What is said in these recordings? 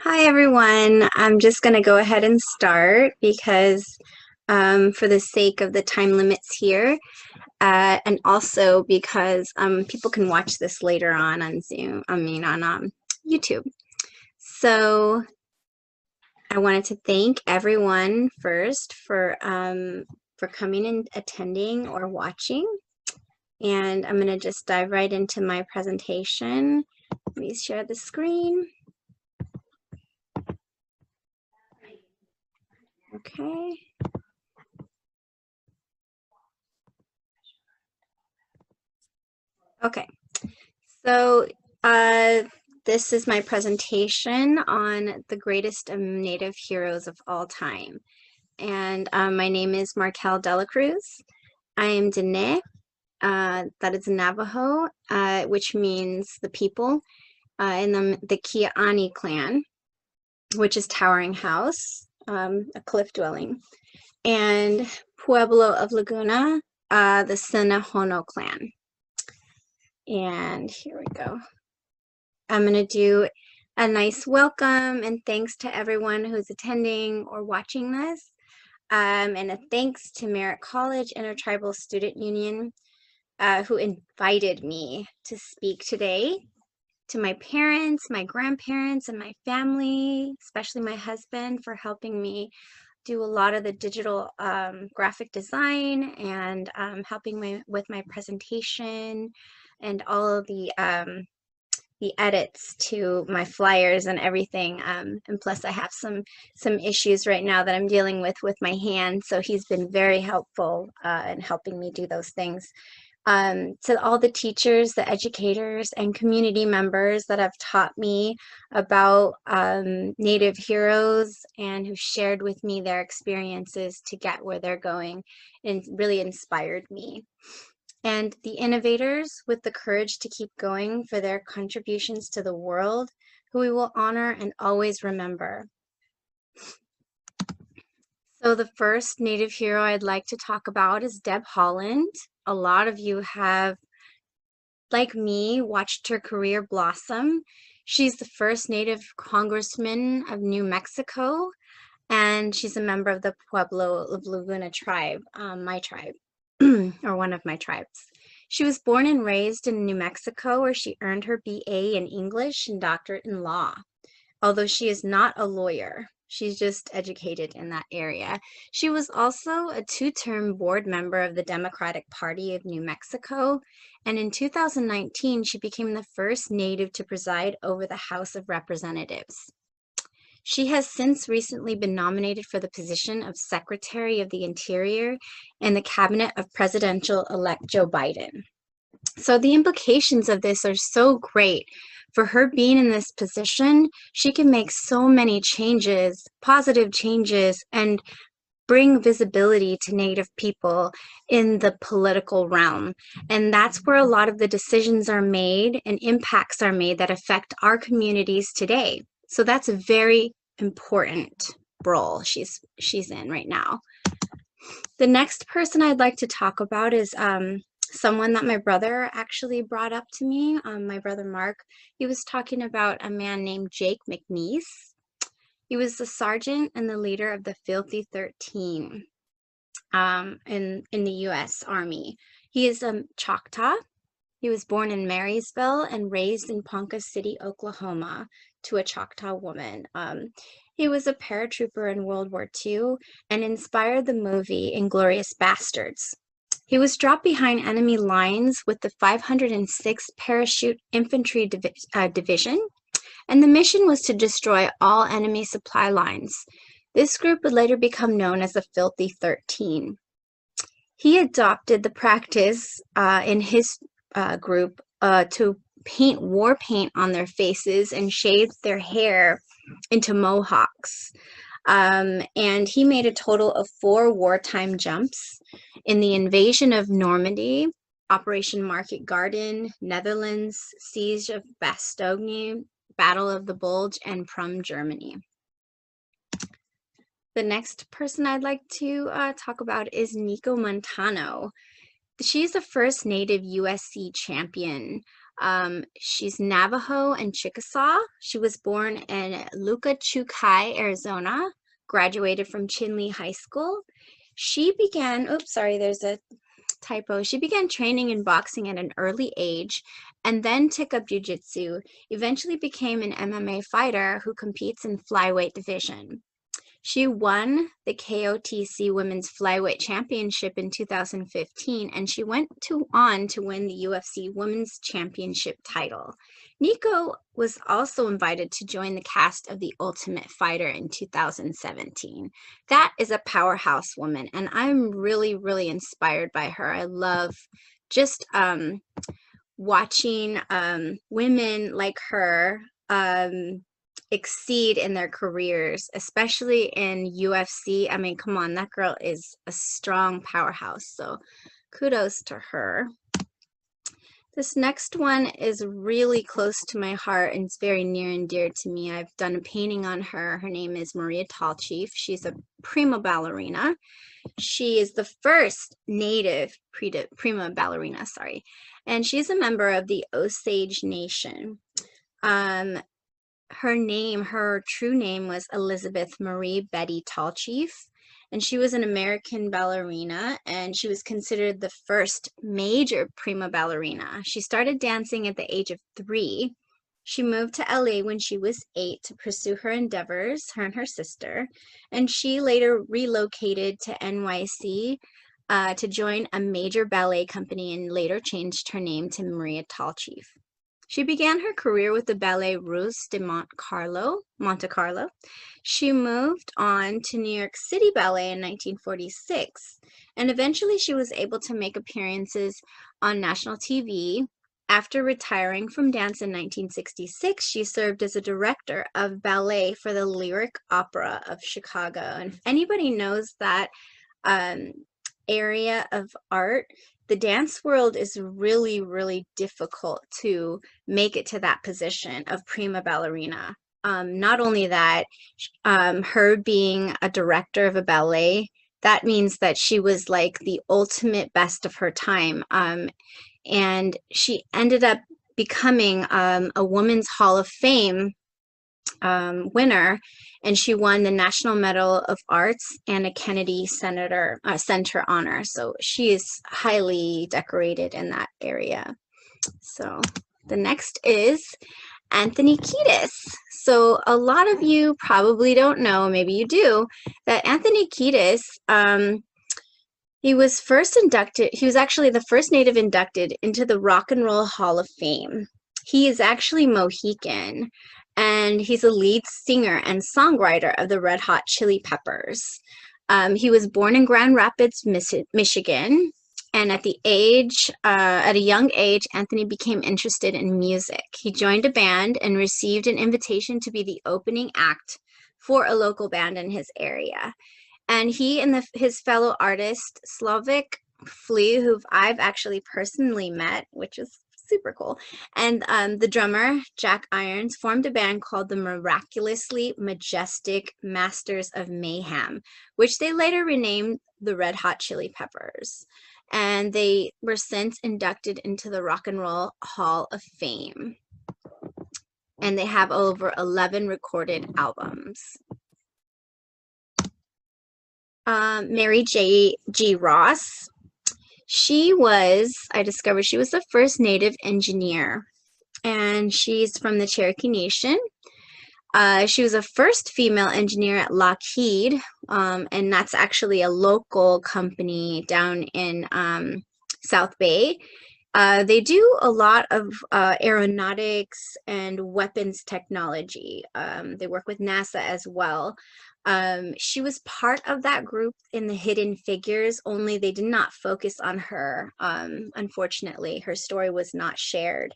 Hi everyone. I'm just going to go ahead and start because for the sake of the time limits here, and also because people can watch this later on Zoom, on YouTube. So I wanted to thank everyone first for coming and attending or watching. And I'm going to just dive right into my presentation. Let me share the screen. Okay. Okay. So this is my presentation on the greatest Native heroes of all time. And my name is Marquel De La Cruz. I am Dene, that is Navajo, which means the people, in the Kia'ani clan, which is towering house, a cliff dwelling, and Pueblo of Laguna, the Senahono clan. And here we go. I'm going to do a nice welcome and thanks to everyone who's attending or watching this. And a thanks to Merritt College Intertribal Student Union, who invited me to speak today. To my parents, my grandparents, and my family, especially my husband, for helping me do a lot of the digital graphic design and helping with my presentation and all of the edits to my flyers and everything, and plus I have some issues right now that I'm dealing with my hand, so he's been very helpful in helping me do those things. To all the teachers, the educators, and community members that have taught me about Native heroes and who shared with me their experiences to get where they're going, and really inspired me. And the innovators with the courage to keep going for their contributions to the world, who we will honor and always remember. So the first Native hero I'd like to talk about is Deb Haaland. A lot of you have, like me, watched her career blossom. She's the first Native congressman of New Mexico, and she's a member of the Pueblo of Laguna tribe, my tribe, or one of my tribes. She was born and raised in New Mexico, where she earned her BA in English and doctorate in law. Although she is not a lawyer, she's just educated in that area. She was also a two-term board member of the Democratic Party of New Mexico, and in 2019, she became the first Native to preside over the House of Representatives. She has since recently been nominated for the position of Secretary of the Interior in the cabinet of presidential-elect Joe Biden. So the implications of this are so great. For her being in this position, she can make so many changes, positive changes, and bring visibility to Native people in the political realm. And that's where a lot of the decisions are made and impacts are made that affect our communities today. So that's a very important role she's in right now. The next person I'd like to talk about is someone that my brother actually brought up to me, my brother Mark. He was talking about a man named Jake McNeese. He was the sergeant and the leader of the Filthy 13 in the U.S. Army. He is a Choctaw. He was born in Marysville and raised in Ponca City, Oklahoma, to a Choctaw woman. He was a paratrooper in World War II and inspired the movie *Inglourious Bastards*. He was dropped behind enemy lines with the 506th Parachute Infantry Division, and the mission was to destroy all enemy supply lines. This group would later become known as the Filthy 13. He adopted the practice in his group to paint war paint on their faces and shave their hair into mohawks. And he made a total of 4 wartime jumps in the invasion of Normandy, Operation Market Garden, Netherlands, Siege of Bastogne, Battle of the Bulge, and Prum, Germany. The next person I'd like to talk about is Nico Montano. She's the first Native USC champion. She's Navajo and Chickasaw. She was born in Luca Chukai, Arizona, graduated from Chinle High School. She began, oops, sorry, there's a typo. She began training in boxing at an early age and then took up jiu-jitsu, eventually became an MMA fighter who competes in flyweight division. She won the KOTC Women's Flyweight Championship in 2015, and she went on to win the UFC Women's Championship title. Nico was also invited to join the cast of The Ultimate Fighter in 2017. That is a powerhouse woman, and I'm really, really inspired by her. I love just watching women like her exceed in their careers, especially in UFC. I mean, come on, that girl is a strong powerhouse. So kudos to her. This next one is really close to my heart and it's very near and dear to me. I've done a painting on her. Her name is Maria Tallchief. She's a prima ballerina. She is the first native prima ballerina, and she's a member of the Osage Nation. Her true name was Elizabeth Marie Betty Tallchief, and she was an American ballerina, and she was considered the first major prima ballerina. She started dancing at the age of 3. She moved to LA when she was 8 to pursue her endeavors, her and her sister, and she later relocated to NYC to join a major ballet company and later changed her name to Maria Tallchief. She began her career with the Ballet Russe de Monte Carlo. She moved on to New York City Ballet in 1946, and eventually she was able to make appearances on national TV. After retiring from dance in 1966, she served as a director of ballet for the Lyric Opera of Chicago. And if anybody knows that area of art, the dance world is really, really difficult to make it to that position of prima ballerina. Not only that, her being a director of a ballet, that means that she was like the ultimate best of her time. And she ended up becoming a Women's Hall of Fame winner, and she won the National Medal of Arts and a Kennedy Center honor. So she is highly decorated in that area. So the next is Anthony Kiedis. So a lot of you probably don't know, maybe you do, that Anthony Kiedis, he was actually the first native inducted into the Rock and Roll Hall of Fame. He is actually Mohican, and he's a lead singer and songwriter of the Red Hot Chili Peppers. He was born in Grand Rapids, Michigan, and at a young age, Anthony became interested in music. He joined a band and received an invitation to be the opening act for a local band in his area. And he and his fellow artist, Slavik Flea, who I've actually personally met, which is super cool, and the drummer, Jack Irons, formed a band called the Miraculously Majestic Masters of Mayhem, which they later renamed the Red Hot Chili Peppers. And they were since inducted into the Rock and Roll Hall of Fame. And they have over 11 recorded albums. Mary G. Ross. I discovered she was the first native engineer, and she's from the Cherokee Nation. She was the first female engineer at Lockheed, and that's actually a local company down in South Bay. They do a lot of aeronautics and weapons technology. They work with NASA as well. She was part of that group in the Hidden Figures, only they did not focus on her. Unfortunately, her story was not shared.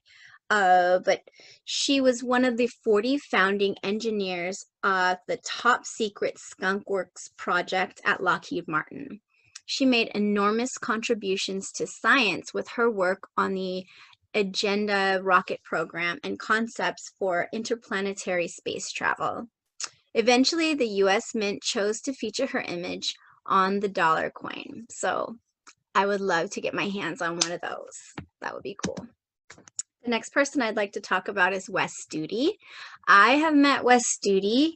But she was one of the 40 founding engineers of the top secret Skunk Works project at Lockheed Martin. She made enormous contributions to science with her work on the Agenda rocket program and concepts for interplanetary space travel. Eventually, the U.S. Mint chose to feature her image on the dollar coin. So I would love to get my hands on one of those. That would be cool. The next person I'd like to talk about is Wes Studi. I have met Wes Studi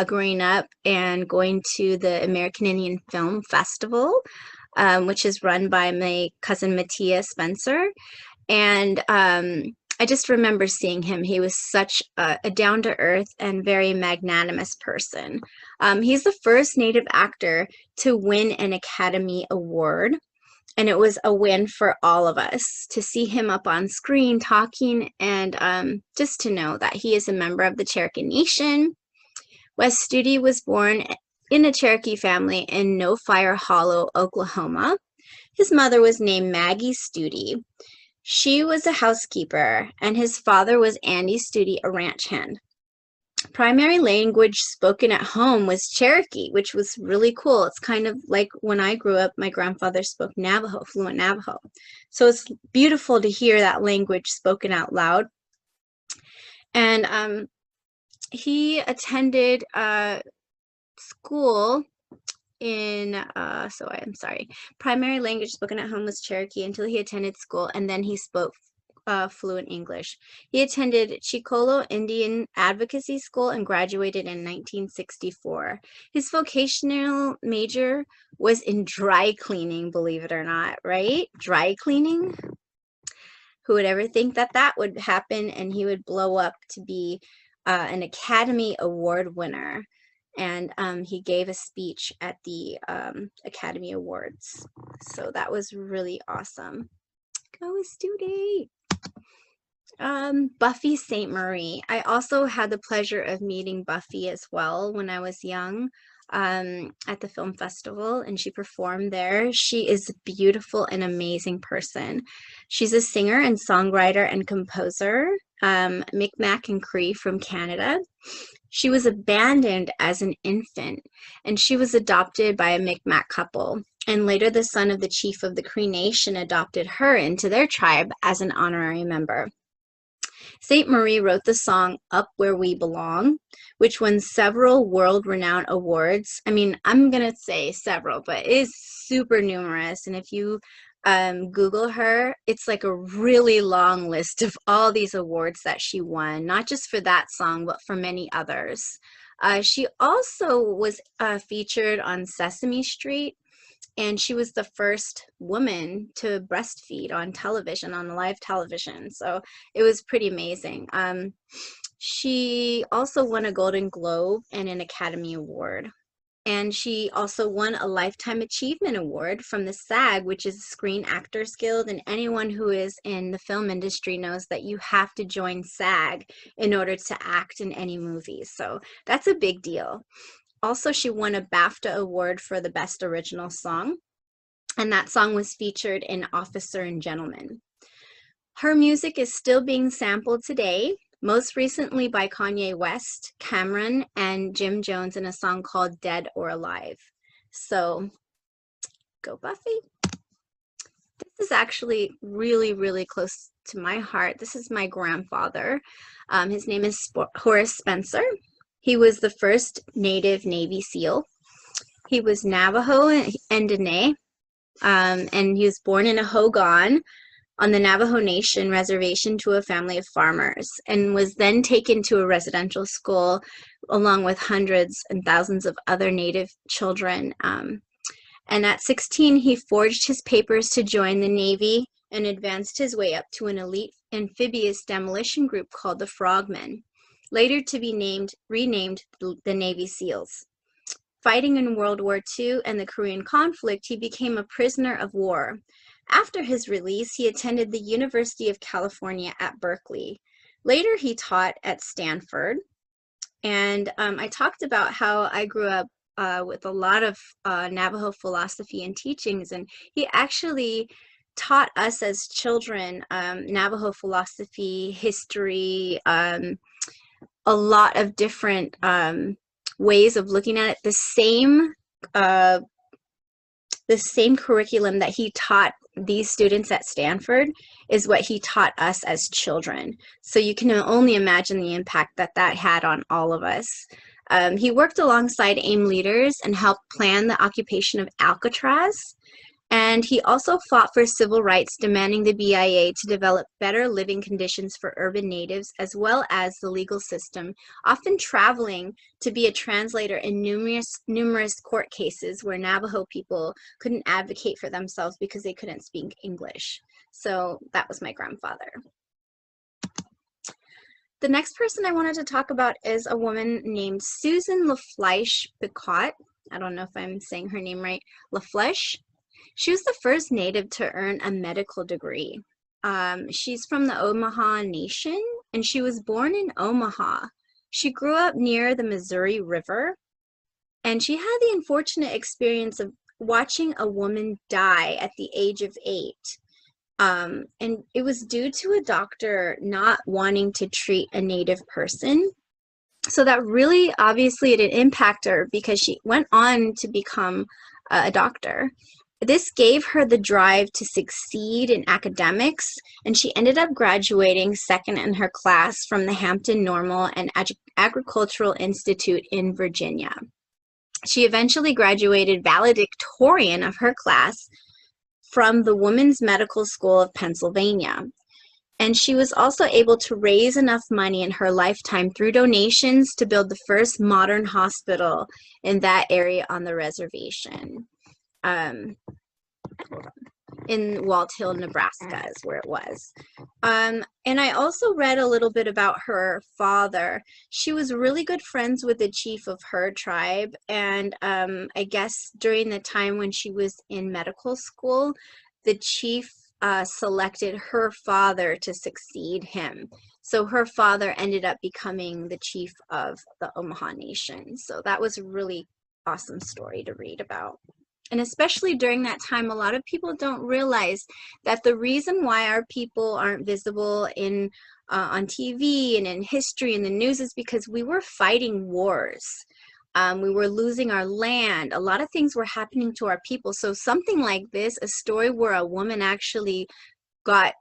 growing up and going to the American Indian Film Festival, which is run by my cousin Mattia Spencer. And I just remember seeing him. He was such a down-to-earth and very magnanimous person. He's the first Native actor to win an Academy Award. And it was a win for all of us to see him up on screen talking and just to know that he is a member of the Cherokee Nation. Wes Studi was born in a Cherokee family in No Fire Hollow, Oklahoma. His mother was named Maggie Studi. She was a housekeeper, and his father was Andy Studi, a ranch hand. Primary language spoken at home was Cherokee, which was really cool. It's kind of like when I grew up, my grandfather spoke Navajo, fluent Navajo. So it's beautiful to hear that language spoken out loud. And he attended school in, primary language spoken at home was Cherokee until he attended school, and then he spoke fluent English. He attended Chicolo Indian Advocacy School and graduated in 1964. His vocational major was in dry cleaning, believe it or not, right? Dry cleaning? Who would ever think that that would happen and he would blow up to be an Academy Award winner? And he gave a speech at the Academy Awards. So that was really awesome. Go Studi! Buffy St. Marie. I also had the pleasure of meeting Buffy as well when I was young at the film festival, and she performed there. She is a beautiful and amazing person. She's a singer and songwriter and composer, Micmac and Cree from Canada. She was abandoned as an infant, and she was adopted by a Micmac couple. And later the son of the chief of the Cree Nation adopted her into their tribe as an honorary member. St. Marie wrote the song Up Where We Belong, which won several world-renowned awards. I mean, I'm going to say several, but it is super numerous. And if you Google her, it's like a really long list of all these awards that she won, not just for that song, but for many others. She also was featured on Sesame Street, and she was the first woman to breastfeed on television, on live television. So it was pretty amazing. She also won a Golden Globe and an Academy Award. And she also won a Lifetime Achievement Award from the SAG, which is the Screen Actors Guild. And anyone who is in the film industry knows that you have to join SAG in order to act in any movies. So that's a big deal. Also, she won a BAFTA Award for the Best Original Song, and that song was featured in Officer and Gentleman. Her music is still being sampled today, most recently by Kanye West, Cameron, and Jim Jones in a song called Dead or Alive. So, go Buffy. This is actually really, really close to my heart. This is my grandfather. His name is Horace Spencer. He was the first Native Navy SEAL. He was Navajo and Dene, and he was born in a Hogan on the Navajo Nation reservation to a family of farmers, and was then taken to a residential school along with hundreds and thousands of other Native children. And at 16, he forged his papers to join the Navy and advanced his way up to an elite amphibious demolition group called the Frogmen, later to be renamed the Navy SEALs. Fighting in World War II and the Korean conflict, he became a prisoner of war. After his release, he attended the University of California at Berkeley. Later, he taught at Stanford. And I talked about how I grew up with a lot of Navajo philosophy and teachings, and he actually taught us as children Navajo philosophy, history, a lot of different ways of looking at it. The same curriculum that he taught these students at Stanford is what he taught us as children. So you can only imagine the impact that that had on all of us. He worked alongside AIM leaders and helped plan the occupation of Alcatraz. And he also fought for civil rights, demanding the BIA to develop better living conditions for urban natives, as well as the legal system, often traveling to be a translator in numerous court cases where Navajo people couldn't advocate for themselves because they couldn't speak English. So that was my grandfather. The next person I wanted to talk about is a woman named Susan LaFlèche Picot. I don't know if I'm saying her name right. LaFlèche. She was the first native to earn a medical degree. She's from the Omaha Nation, and she was born in Omaha. She grew up near the Missouri River, and she had the unfortunate experience of watching a woman die at the age of 8. And it was due to a doctor not wanting to treat a native person. So that really, obviously, it did impact her because she went on to become a doctor. This gave her the drive to succeed in academics, and she ended up graduating second in her class from the Hampton Normal and Agricultural Institute in Virginia. She eventually graduated valedictorian of her class from the Women's Medical School of Pennsylvania. And she was also able to raise enough money in her lifetime through donations to build the first modern hospital in that area on the reservation. In Walt Hill, Nebraska is where it was. And I also read a little bit about her father. She was really good friends with the chief of her tribe, and I guess during the time when she was in medical school, the chief selected her father to succeed him. So her father ended up becoming the chief of the Omaha Nation. So that was a really awesome story to read about. And especially during that time, a lot of people don't realize that the reason why our people aren't visible in on TV and in history and the news is because we were fighting wars. We were losing our land. A lot of things were happening to our people. So something like this, a story where a woman actually got,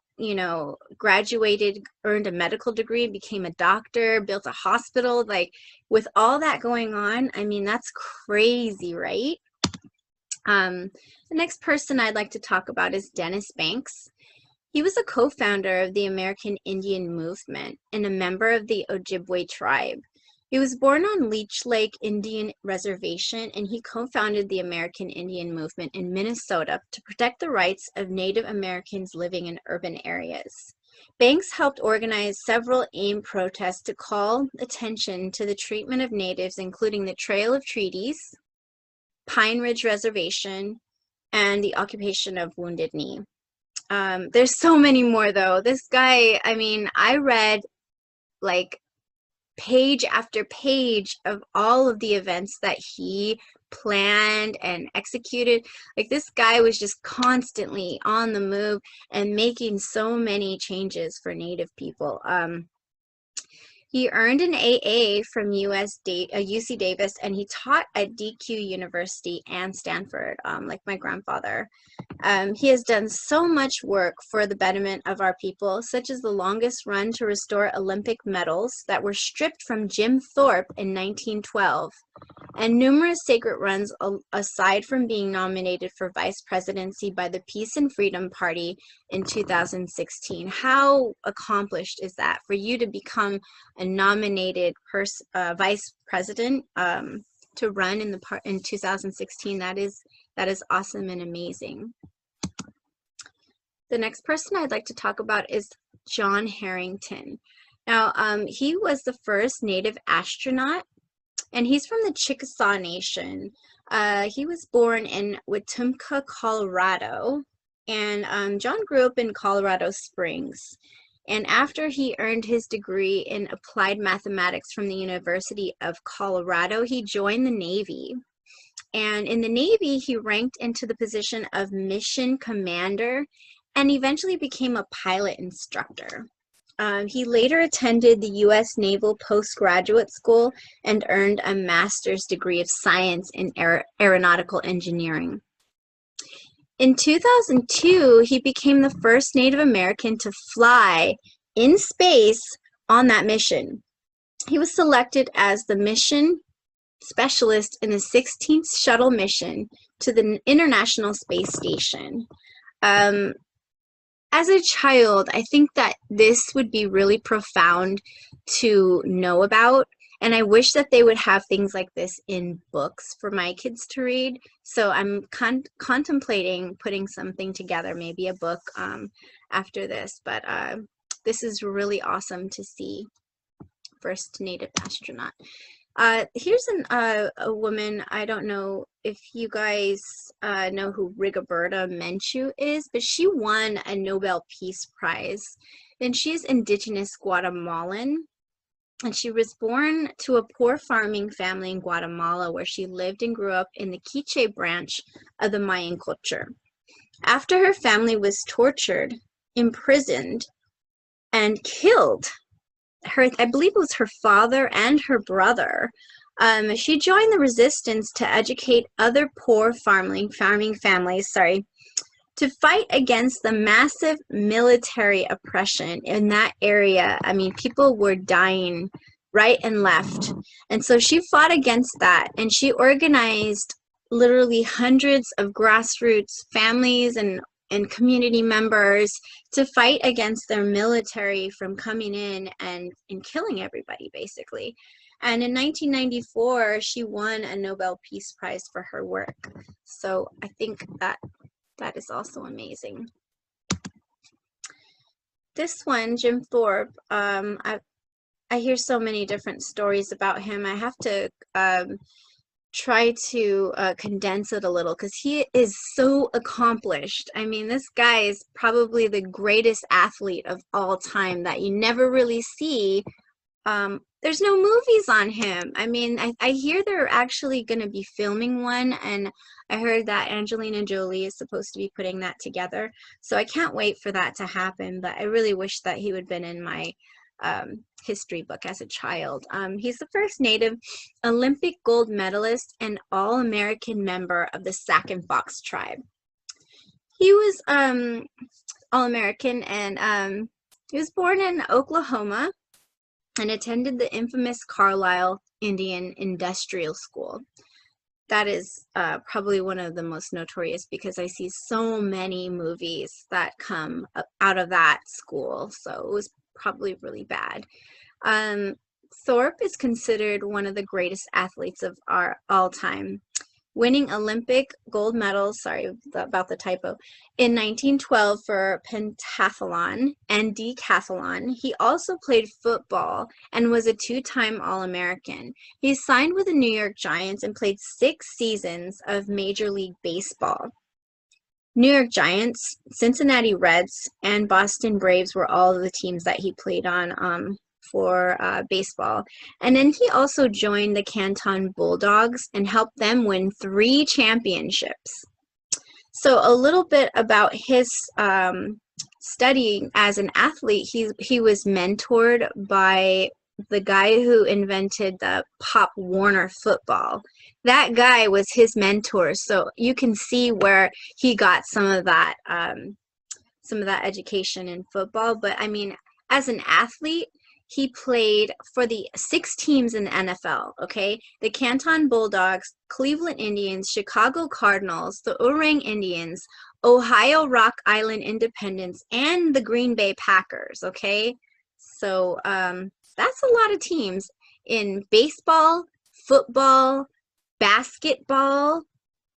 graduated, earned a medical degree, became a doctor, built a hospital, like with all that going on, I mean, that's crazy, right? The next person I'd like to talk about is Dennis Banks. He was a co-founder of the American Indian Movement and a member of the Ojibwe tribe. He was born on Leech Lake Indian Reservation, and he co-founded the American Indian Movement in Minnesota to protect the rights of Native Americans living in urban areas. Banks helped organize several AIM protests to call attention to the treatment of natives, including the Trail of Treaties, Pine Ridge Reservation, and the occupation of Wounded Knee. There's so many more though. This guy, I mean, I read like page after page of all of the events that he planned and executed. Like this guy was just constantly on the move and making so many changes for Native people. He earned an AA from UC Davis, and he taught at DQ University and Stanford, like my grandfather. He has done so much work for the betterment of our people, such as the longest run to restore Olympic medals that were stripped from Jim Thorpe in 1912, and numerous sacred runs aside from being nominated for vice presidency by the Peace and Freedom Party in 2016. How accomplished is that for you to become a nominated vice president to run in 2016? That is awesome and amazing. The next person I'd like to talk about is John Harrington. Now, he was the first Native astronaut, and he's from the Chickasaw Nation. He was born in Wetumpka, Colorado, and John grew up in Colorado Springs. And after he earned his degree in applied mathematics from the University of Colorado, he joined the Navy. And in the Navy, he ranked into the position of mission commander and eventually became a pilot instructor. He later attended the U.S. Naval Postgraduate School and earned a master's degree of science in aeronautical engineering. In 2002, he became the first Native American to fly in space on that mission. He was selected as the mission specialist in the 16th shuttle mission to the International Space Station. Um, as a child, I think that this would be really profound to know about. And I wish that they would have things like this in books for my kids to read. So I'm contemplating putting something together, maybe a book after this. But this is really awesome to see. First Native astronaut. Here's a woman. I don't know if you guys know who Rigoberta Menchú is, but she won a Nobel Peace Prize. And she's indigenous Guatemalan. And she was born to a poor farming family in Guatemala where she lived and grew up in the Quiche branch of the Mayan culture. After her family was tortured, imprisoned, and killed, I believe it was her father and her brother, she joined the resistance to educate other poor farming families, to fight against the massive military oppression in that area. I mean, people were dying right and left. And so she fought against that, and she organized literally hundreds of grassroots families and community members to fight against their military from coming in and killing everybody, basically. And in 1994, she won a Nobel Peace Prize for her work. So I think that is also amazing. This one, Jim Thorpe, I hear so many different stories about him. I have to try to condense it a little because he is so accomplished. I mean, this guy is probably the greatest athlete of all time that you never really see. There's no movies on him. I mean, I hear they're actually going to be filming one, and I heard that Angelina Jolie is supposed to be putting that together. So I can't wait for that to happen, but I really wish that he would have been in my history book as a child. He's the first Native Olympic gold medalist and All-American member of the Sac and Fox tribe. He was All-American, and he was born in Oklahoma and attended the infamous Carlisle Indian Industrial School. That is probably one of the most notorious because I see so many movies that come out of that school. So it was probably really bad. Thorpe is considered one of the greatest athletes of all time, winning Olympic gold medals, sorry about the typo, in 1912 for pentathlon and decathlon. He also played football and was a two-time All-American. He signed with the New York Giants and played 6 seasons of Major League Baseball. New York Giants, Cincinnati Reds, and Boston Braves were all of the teams that he played on for baseball. And then he also joined the Canton Bulldogs and helped them win 3 championships. So a little bit about his studying as an athlete. He was mentored by the guy who invented the Pop Warner football. That guy was his mentor, so you can see where he got some of that education in football. But I mean, as an athlete, he played for the 6 teams in the NFL, okay? The Canton Bulldogs, Cleveland Indians, Chicago Cardinals, the Orang Indians, Ohio Rock Island Independents, and the Green Bay Packers, okay? So that's a lot of teams in baseball, football, basketball,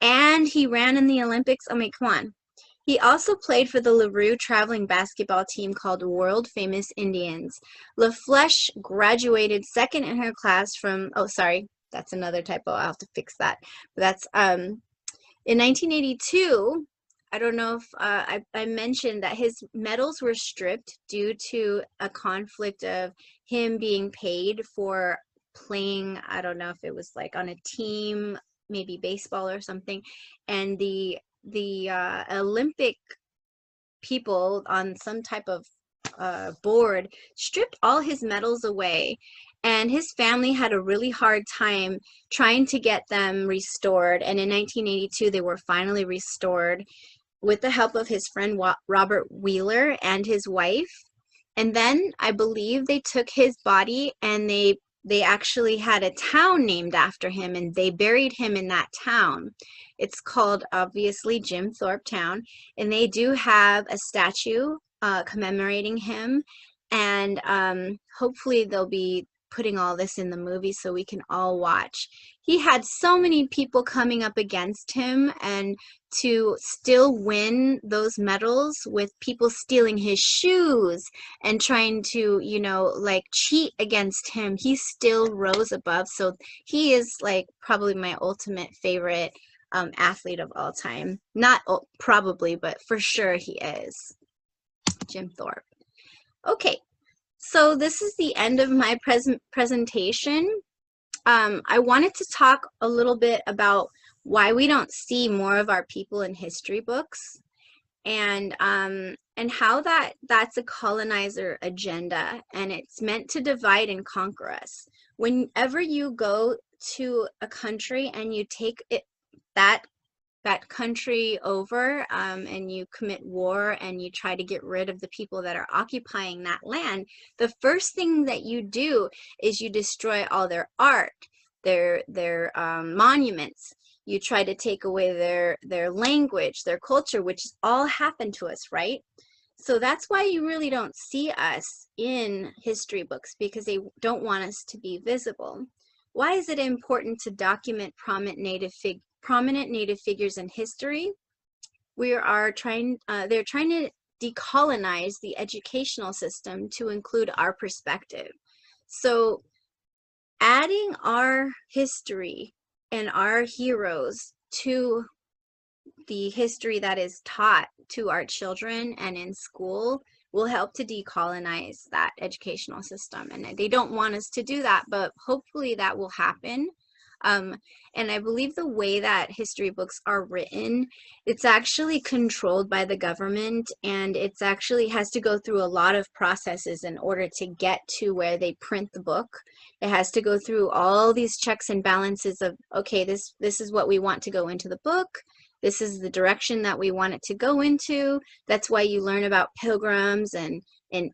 and he ran in the Olympics. I mean, come on. He also played for the LaRue traveling basketball team called World Famous Indians. LaFlèche graduated second in her class from, oh, sorry, that's another typo. I'll have to fix that. But that's in 1982. I don't know if I mentioned that his medals were stripped due to a conflict of him being paid for playing, I don't know if it was like on a team, maybe baseball or something, and the Olympic people on some type of board stripped all his medals away, and his family had a really hard time trying to get them restored. And in 1982 they were finally restored with the help of his friend Robert Wheeler and his wife. And then I believe they took his body and they they actually had a town named after him, and they buried him in that town. It's called, obviously, Jim Thorpe Town, and they do have a statue commemorating him, and hopefully they'll be putting all this in the movie so we can all watch. He had so many people coming up against him, and to still win those medals with people stealing his shoes and trying to, you know, like cheat against him, he still rose above. So he is like probably my ultimate favorite athlete of all time. Not probably, but for sure he is. Jim Thorpe. Okay, so this is the end of my presentation. I wanted to talk a little bit about why we don't see more of our people in history books, and how that's a colonizer agenda, and it's meant to divide and conquer us. Whenever you go to a country and you take that country over, and you commit war and you try to get rid of the people that are occupying that land, the first thing that you do is you destroy all their art, their monuments. You try to take away their language, their culture, which all happened to us, right? So that's why you really don't see us in history books, because they don't want us to be visible. Why is it important to document prominent Native figures in history? They're trying to decolonize the educational system to include our perspective. So adding our history and our heroes to the history that is taught to our children and in school will help to decolonize that educational system. And they don't want us to do that, but hopefully that will happen. And I believe the way that history books are written, it's actually controlled by the government, and it's actually has to go through a lot of processes in order to get to where they print the book. It has to go through all these checks and balances of, okay, this is what we want to go into the book. This is the direction that we want it to go into. That's why you learn about pilgrims and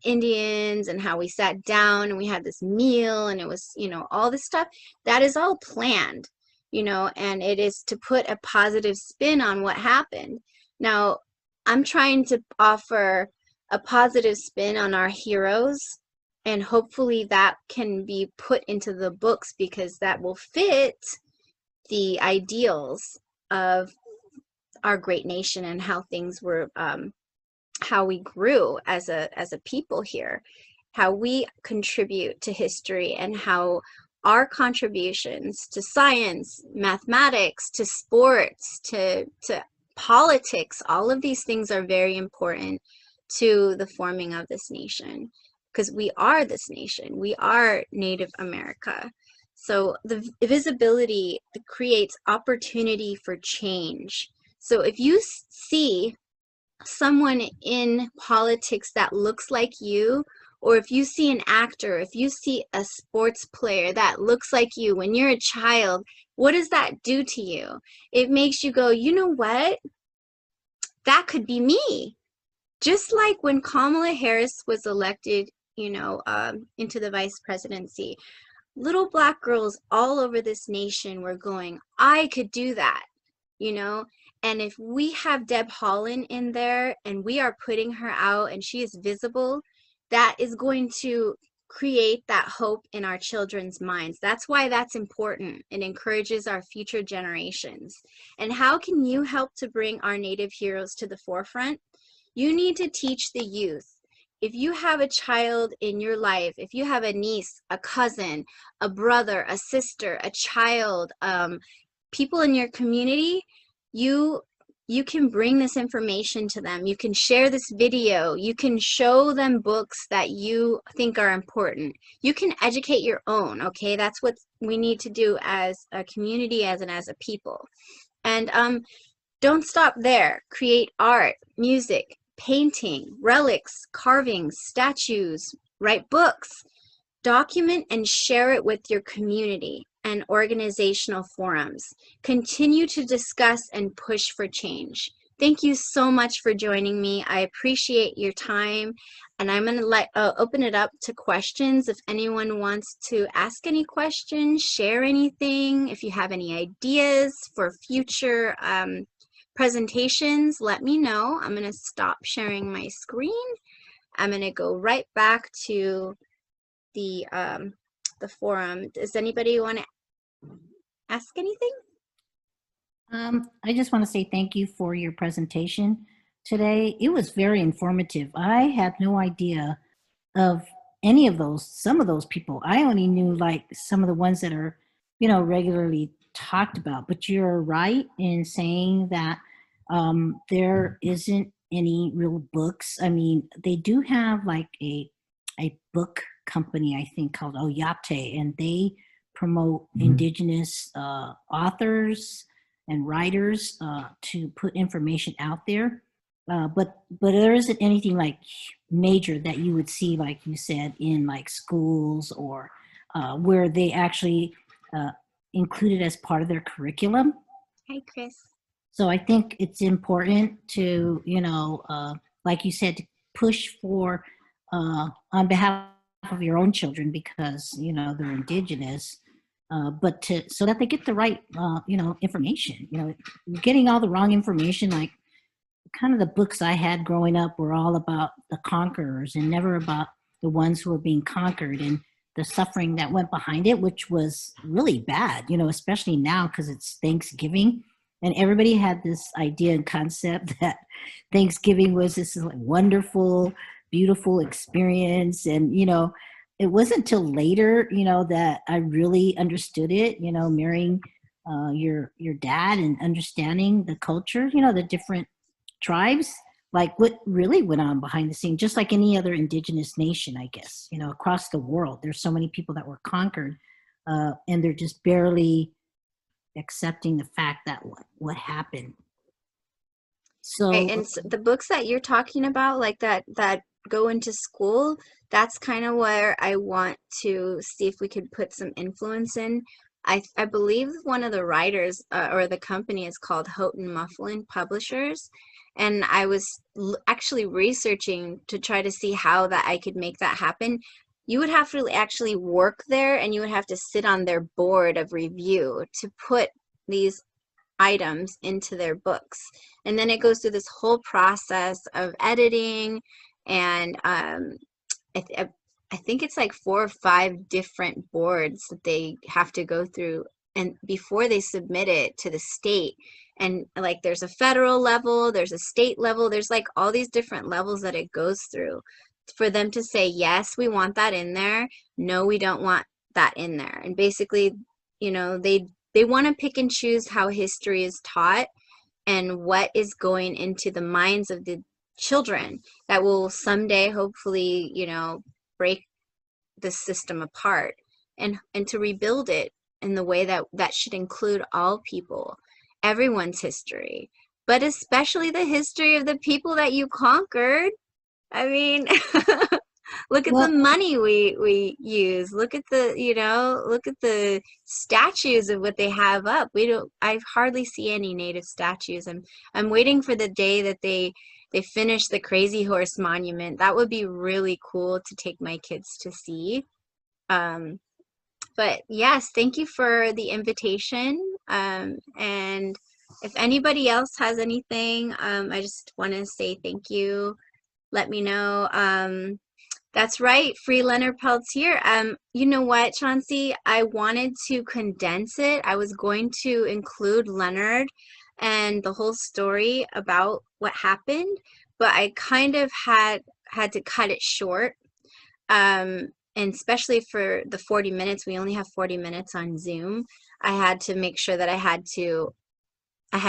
Indians and how we sat down and we had this meal, and it was, you know, all this stuff. That is all planned, you know, and it is to put a positive spin on what happened. Now, I'm trying to offer a positive spin on our heroes, and hopefully that can be put into the books, because that will fit the ideals of our great nation and how things were, how we grew as a people here, how we contribute to history, and how our contributions to science, mathematics, to sports, to politics, all of these things are very important to the forming of this nation, because we are this nation. We are Native America. So the visibility creates opportunity for change. So if you see someone in politics that looks like you, or if you see an actor, if you see a sports player that looks like you when you're a child, what does that do to you? It makes you go, you know what? That could be me. Just like when Kamala Harris was elected, you know, into the vice presidency, little Black girls all over this nation were going, I could do that, you know? And if we have Deb Haaland in there and we are putting her out and she is visible, that is going to create that hope in our children's minds. That's why that's important. It encourages our future generations. And how can you help to bring our Native heroes to the forefront? You need to teach the youth. If you have a child in your life, if you have a niece, a cousin, a brother, a sister, a child, people in your community, you can bring this information to them. You can share this video. You can show them books that you think are important. You can educate your own, okay? That's what we need to do as a community, as a people. And don't stop there. Create art, music, painting, relics, carvings, statues, write books. Document and share it with your community and organizational forums. Continue to discuss and push for change. Thank you so much for joining me. I appreciate your time, and I'm going to open it up to questions. If anyone wants to ask any questions, share anything, if you have any ideas for future presentations, let me know. I'm going to stop sharing my screen. I'm going to go right back to the forum. Does anybody want to ask anything? I just want to say thank you for your presentation today. It was very informative. I had no idea of any of those, some of those people. I only knew like some of the ones that are, regularly talked about. But you're right in saying that there isn't any real books. I mean, they do have like a book company, I think, called Oyate, and they promote indigenous authors and writers to put information out there. But there isn't anything like major that you would see, like you said, in like schools or where they actually include it as part of their curriculum. Hi, Chris. So I think it's important to, like you said, to push for on behalf of your own children because, they're indigenous. But so that they get the right, information. Getting all the wrong information, like kind of the books I had growing up were all about the conquerors and never about the ones who were being conquered and the suffering that went behind it, which was really bad, especially now because it's Thanksgiving. And everybody had this idea and concept that Thanksgiving was this like wonderful, beautiful experience. And, it wasn't until later, that I really understood it, marrying your dad and understanding the culture, the different tribes, like what really went on behind the scenes, just like any other indigenous nation, I guess, across the world. There's so many people that were conquered and they're just barely accepting the fact that what happened. Right, So and the books that you're talking about, like that go into school, that's kind of where I want to see if we could put some influence in. I believe one of the writers or the company is called Houghton Mifflin Publishers, and I was actually researching to try to see how that I could make that happen. You would have to actually work there, and you would have to sit on their board of review to put these items into their books. And then it goes through this whole process of editing, and I think it's like 4 or 5 different boards that they have to go through and before they submit it to the state. And like there's a federal level, there's a state level, there's like all these different levels that it goes through for them to say, yes, we want that in there. No, we don't want that in there. And basically, they want to pick and choose how history is taught and what is going into the minds of the children that will someday hopefully, break the system apart and to rebuild it in the way that should include all people, everyone's history, but especially the history of the people that you conquered. I mean, look at the well, money we use. Look at look at the statues of what they have up. I hardly see any native statues. I'm waiting for the day that they finish the Crazy Horse Monument. That would be really cool to take my kids to see. But yes, thank you for the invitation. And if anybody else has anything, I just want to say thank you. Let me know. That's right, Free Leonard Peltz here. You know what, Chauncey? I wanted to condense it. I was going to include Leonard and the whole story about what happened, but I kind of had to cut it short. And especially for the 40 minutes, we only have 40 minutes on Zoom. I had to make sure that I had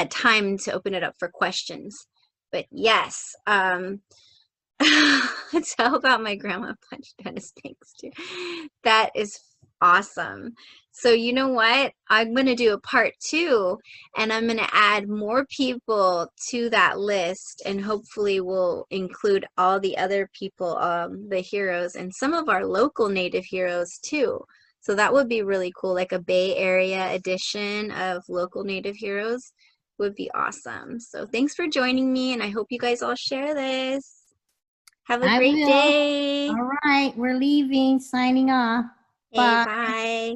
time to open it up for questions. But yes, tell about my grandma punched Dennis Banks too. That is awesome. So you know what? I'm going to do a part 2, and I'm going to add more people to that list, and hopefully we'll include all the other people, the heroes, and some of our local Native heroes too. So that would be really cool, like a Bay Area edition of local Native heroes. would be awesome. So thanks for joining me, and I hope you guys all share this. Have a I great will. day. All right, we're leaving, signing off. Okay, Bye. bye.